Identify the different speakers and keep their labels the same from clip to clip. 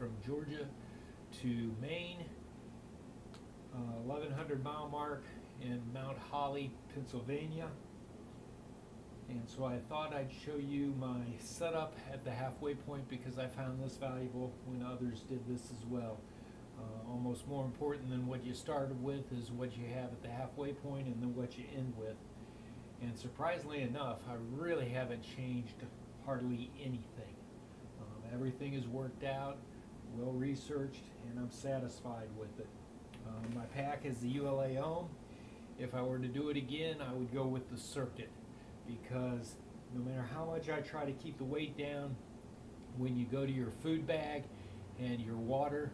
Speaker 1: from Georgia to Maine, 1100-mile mark in Mount Holly, Pennsylvania. And so I thought I'd show you my setup at the halfway point because I found this valuable when others did this as well. Almost more important than what you started with is what you have at the halfway point and then what you end with. And surprisingly enough, I really haven't changed hardly anything. Everything is worked out, well researched, and I'm satisfied with it. My pack is the ULA Ohm. If I were to do it again, I would go with the circuit, because no matter how much I try to keep the weight down, when you go to your food bag and your water,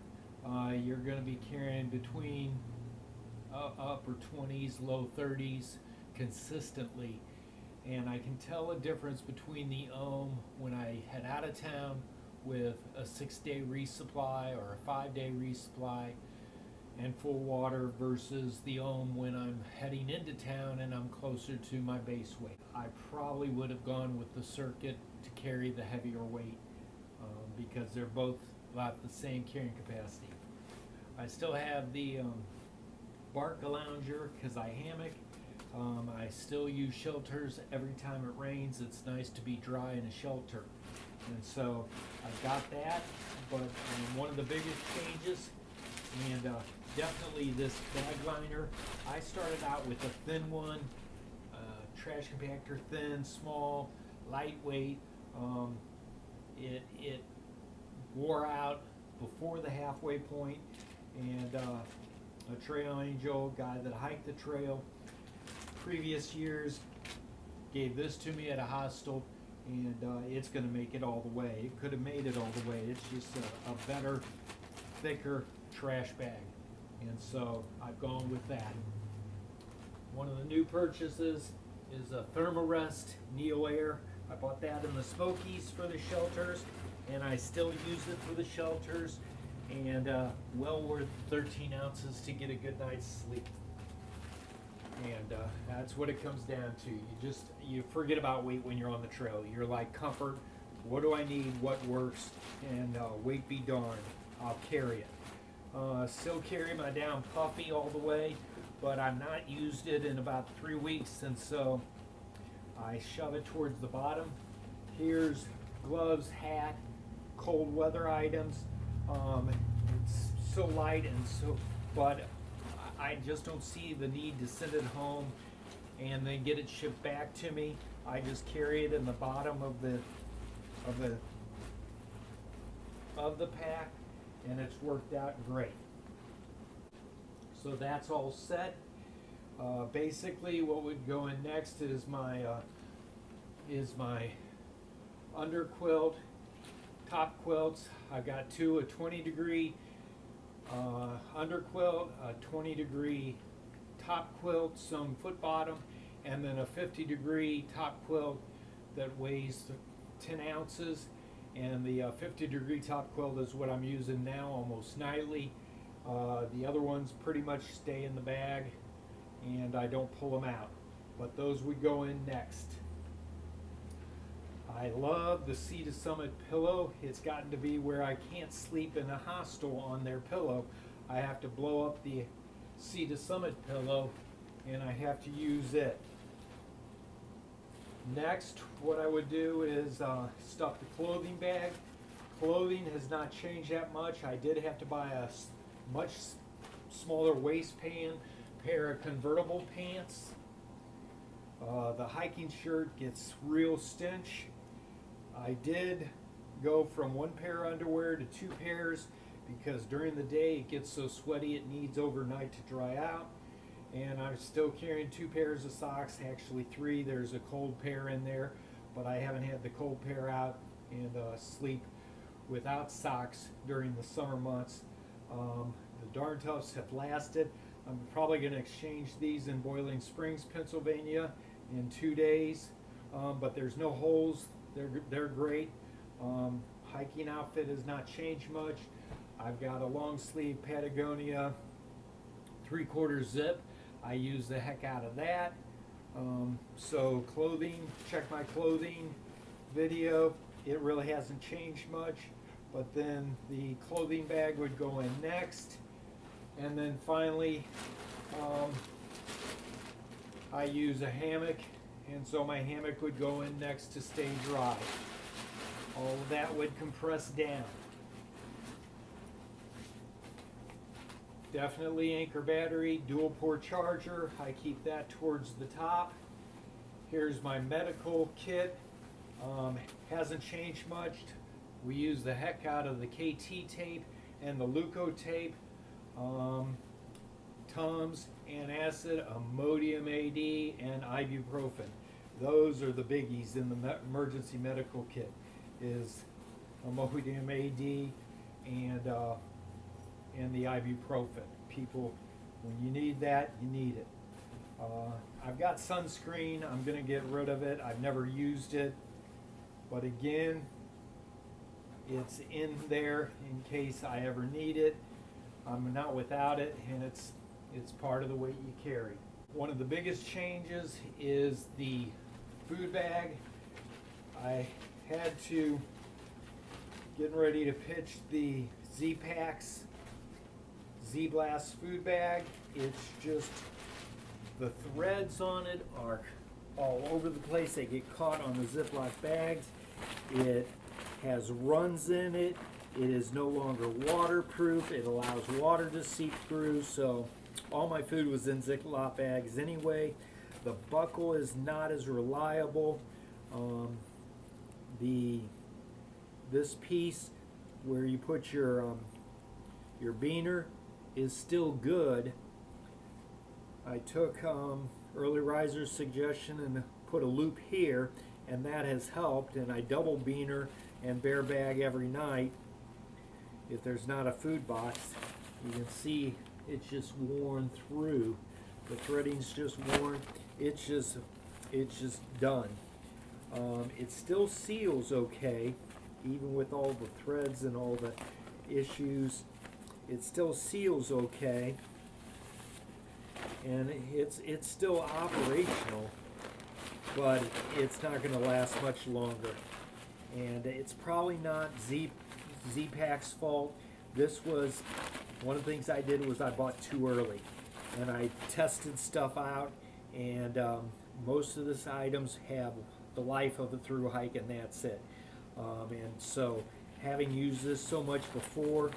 Speaker 1: you're going to be carrying between upper 20s, low 30s consistently. And I can tell a difference between the Ohm when I head out of town with a 6-day resupply or a 5-day resupply and full water versus the Ohm when I'm heading into town and I'm closer to my base weight. I probably would have gone with the circuit to carry the heavier weight because they're both about the same carrying capacity. I still have the Barcalounger because I hammock. I still use shelters every time it rains. It's nice to be dry in a shelter. And so I've got that, but one of the biggest changes, and definitely this bag liner, I started out with a thin one, trash compactor, thin, small, lightweight. It wore out before the halfway point, and a trail angel guy that hiked the trail previous years gave this to me at a hostel, and it's going to make it all the way. It could have made it all the way. It's just a better, thicker trash bag, and so I've gone with that. One of the new purchases is a Therm-A-Rest Neoair. I bought that in the Smokies for the shelters, and I still use it for the shelters, and well worth 13 ounces to get a good night's sleep. And that's what it comes down to. You forget about weight when you're on the trail. You're like, comfort, what do I need, what works, and weight be darned, I'll carry it. Still carry my down puffy all the way, but I've not used it in about 3 weeks, and so I shove it towards the bottom. Here's gloves, hat, cold weather items. It's so light and so, but I just don't see the need to send it home and then get it shipped back to me. I just carry it in the bottom of the pack, and it's worked out great. So that's all set. Basically, what would go in next is my under quilt, top quilts. I've got two, a 20-degree under quilt, a 20-degree top quilt, some foot bottom, and then a 50-degree top quilt that weighs 10 ounces. And the 50-degree top quilt is what I'm using now almost nightly. The other ones pretty much stay in the bag, and I don't pull them out. But those would go in next. I love the Sea2Summit Pillow. It's gotten to be where I can't sleep in a hostel on their pillow. I have to blow up the Sea2Summit Pillow, and I have to use it. Next, what I would do is stuff the clothing bag. Clothing has not changed that much. I did have to buy a much smaller waistband, pair of convertible pants. The hiking shirt gets real stench. I did go from one pair of underwear to 2 pairs because during the day it gets so sweaty it needs overnight to dry out. And I'm still carrying 2 pairs of socks, actually 3. There's a cold pair in there, but I haven't had the cold pair out and sleep without socks during the summer months. The Darn Toughs have lasted. I'm probably going to exchange these in Boiling Springs, Pennsylvania in 2 days, but there's no holes. They're great. Hiking outfit has not changed much. I've got a long sleeve Patagonia 3/4 zip. I use the heck out of that. So clothing, check my clothing video. It really hasn't changed much. but then the clothing bag would go in next, and then finally I use a hammock, and so my hammock would go in next to stay dry. All of that would compress down. Definitely anchor battery, dual port charger. I keep that towards the top. Here's my medical kit. Hasn't changed much. We use the heck out of the KT tape and the Leuco tape. Tums, antacid, Imodium AD, and ibuprofen. Those are the biggies in the emergency medical kit. Is Imodium AD and the ibuprofen. People, when you need that, you need it. I've got sunscreen. I'm going to get rid of it. I've never used it, but again, it's in there in case I ever need it. I'm not without it, and it's part of the weight you carry. One of the biggest changes is the food bag. I had to, getting ready to pitch the Z-Packs Z-Blast food bag. It's just, the threads on it are all over the place. They get caught on the Ziploc bags. It has runs in it. It is no longer waterproof. It allows water to seep through, so all my food was in Ziploc bags anyway. The buckle is not as reliable. This piece where you put your beaner is still good. I took Early Riser's suggestion and put a loop here, and that has helped, and I double beaner and bare bag every night. If there's not a food box, you can see it's just worn through. The threading's just worn. It's just done. It still seals okay, even with all the threads and all the issues. It still seals okay, and it's still operational, but it's not going to last much longer. And it's probably not Z-Pack's fault. This was one of the things I did was I bought too early, and I tested stuff out, and most of these items have the life of the through hike, and that's it. And so having used this so much before,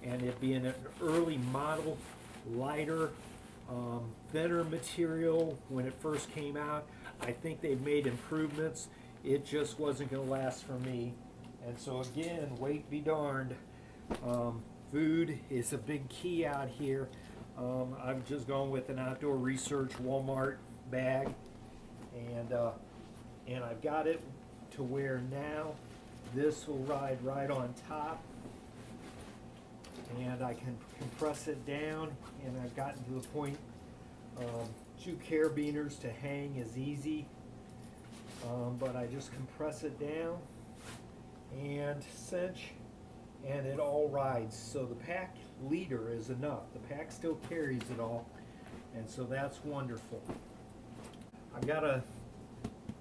Speaker 1: and it being an early model, lighter, thinner material when it first came out, I think they've made improvements. It just wasn't going to last for me. And so again, weight be darned. Food is a big key out here. I've just gone with an Outdoor Research Walmart bag, and I've got it to where now this will ride right on top, and I can compress it down, and I've gotten to the point 2 carabiners to hang is easy, but I just compress it down and cinch, and it all rides. So the pack leader is enough. The pack still carries it all, and so that's wonderful. I've got a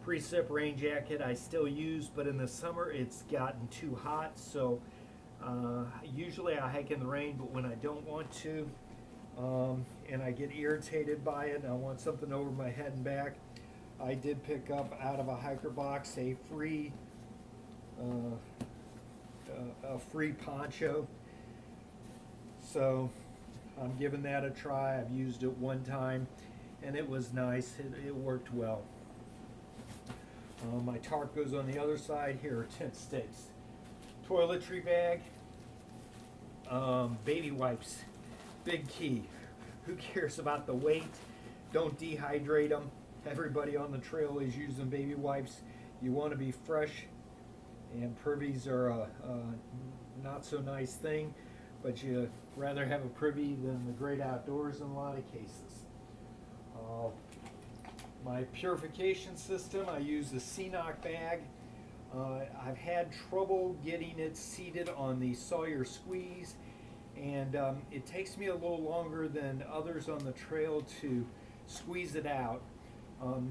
Speaker 1: precip rain jacket I still use, but in the summer it's gotten too hot, so usually I hike in the rain, but when I don't want to, and I get irritated by it and I want something over my head and back, I did pick up out of a hiker box a free poncho, so I'm giving that a try. I've used it one time and it was nice. It worked well. My tarp goes on the other side. Here are tent stakes. Toiletry bag. Baby wipes. Big key. Who cares about the weight? Don't dehydrate them. Everybody on the trail is using baby wipes. You want to be fresh, and privies are a not so nice thing, but you rather have a privy than the great outdoors in a lot of cases. My purification system, I use the Sea2summit bag. I've had trouble getting it seated on the Sawyer squeeze, and it takes me a little longer than others on the trail to squeeze it out.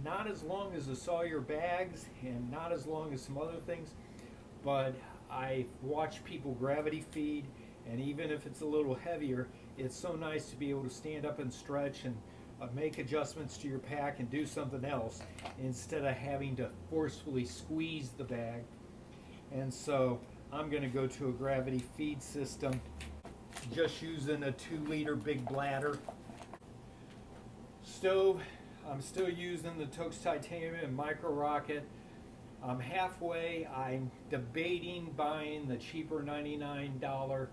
Speaker 1: Not as long as the Sawyer bags and not as long as some other things, but I watch people gravity feed, and even if it's a little heavier, it's so nice to be able to stand up and stretch and make adjustments to your pack and do something else instead of having to forcefully squeeze the bag. And so I'm going to go to a gravity feed system, just using a 2-liter big bladder. Stove, I'm still using the Tox Titanium Micro Rocket. I'm halfway. I'm debating buying the cheaper $99,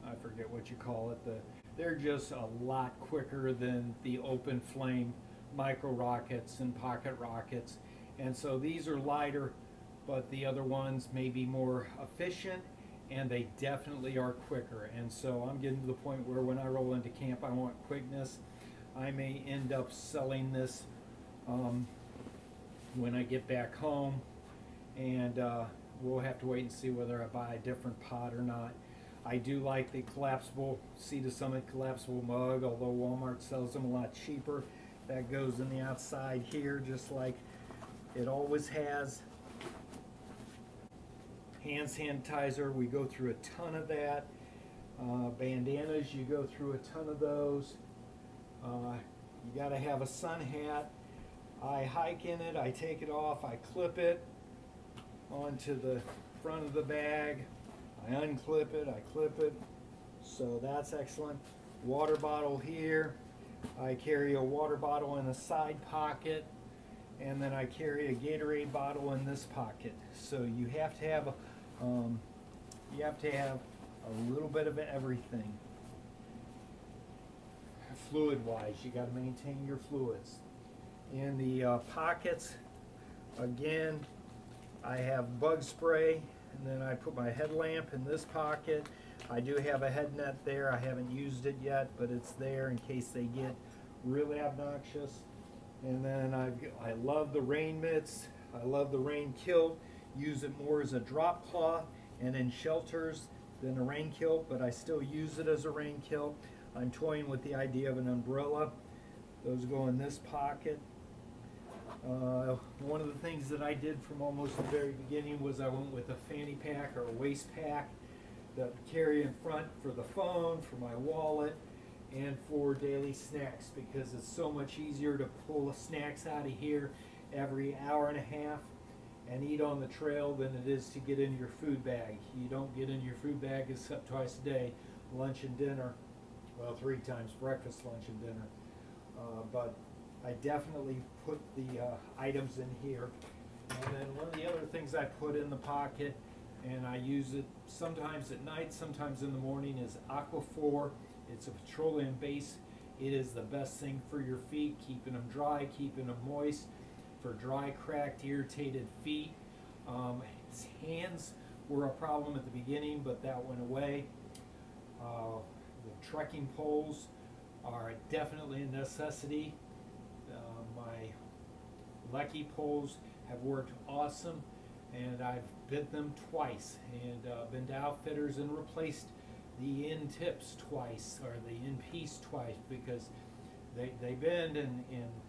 Speaker 1: I forget what you call it. They're just a lot quicker than the open flame micro rockets and pocket rockets. And so these are lighter, but the other ones may be more efficient, and they definitely are quicker. And so I'm getting to the point where when I roll into camp, I want quickness. I may end up selling this when I get back home, and we'll have to wait and see whether I buy a different pot or not. I do like the collapsible Sea2summit collapsible mug, although Walmart sells them a lot cheaper. That goes in the outside here, just like it always has. Hand sanitizer, we go through a ton of that. Bandanas, you go through a ton of those. You got to have a sun hat. I hike in it, I take it off, I clip it onto the front of the bag. I unclip it, I clip it, so that's excellent. Water bottle here. I carry a water bottle in a side pocket, and then I carry a Gatorade bottle in this pocket. So you have to have a little bit of everything. Fluid-wise, you got to maintain your fluids. In the pockets, again, I have bug spray. And then I put my headlamp in this pocket. I do have a head net there. I haven't used it yet, but it's there in case they get really obnoxious. And then I love the rain mitts. I love the rain kilt. Use it more as a drop cloth and in shelters than a rain kilt, but I still use it as a rain kilt. I'm toying with the idea of an umbrella. Those go in this pocket. One of the things that I did from almost the very beginning was I went with a Fanny Pack or a waist pack that I carry in front for the phone, for my wallet, and for daily snacks, because it's so much easier to pull the snacks out of here every hour and a half and eat on the trail than it is to get in your food bag. You don't get in your food bag except twice a day, lunch and dinner. Well, 3 times, breakfast, lunch, and dinner. But I definitely put the items in here. And then one of the other things I put in the pocket, and I use it sometimes at night, sometimes in the morning, is Aquaphor. It's a petroleum base. It is the best thing for your feet, keeping them dry, keeping them moist, for dry, cracked, irritated feet. His hands were a problem at the beginning, but that went away. The trekking poles are definitely a necessity. My Lucky poles have worked awesome, and I've bent them twice, and been to outfitters and replaced the end tips twice, or the end piece twice, because they bend and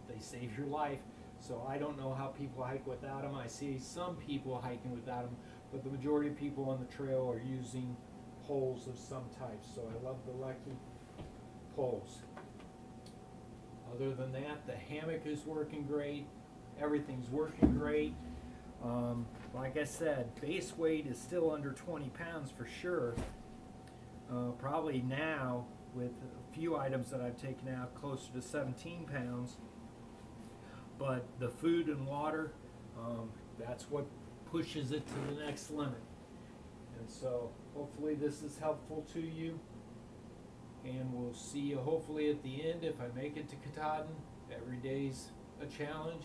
Speaker 1: they save your life. So I don't know how people hike without them. I see some people hiking without them, but the majority of people on the trail are using poles of some type. So I love the Lucky poles. Other than that, the hammock is working great. Everything's working great. Like I said, base weight is still under 20 pounds for sure. Probably now, with a few items that I've taken out, closer to 17 pounds. But the food and water, that's what pushes it to the next limit. And so hopefully this is helpful to you. And we'll see you hopefully at the end if I make it to Katahdin. Every day's a challenge.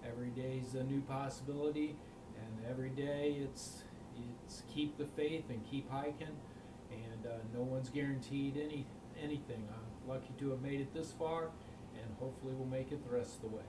Speaker 1: Every day's a new possibility. And every day it's keep the faith and keep hiking. And no one's guaranteed anything. I'm lucky to have made it this far, and hopefully we'll make it the rest of the way.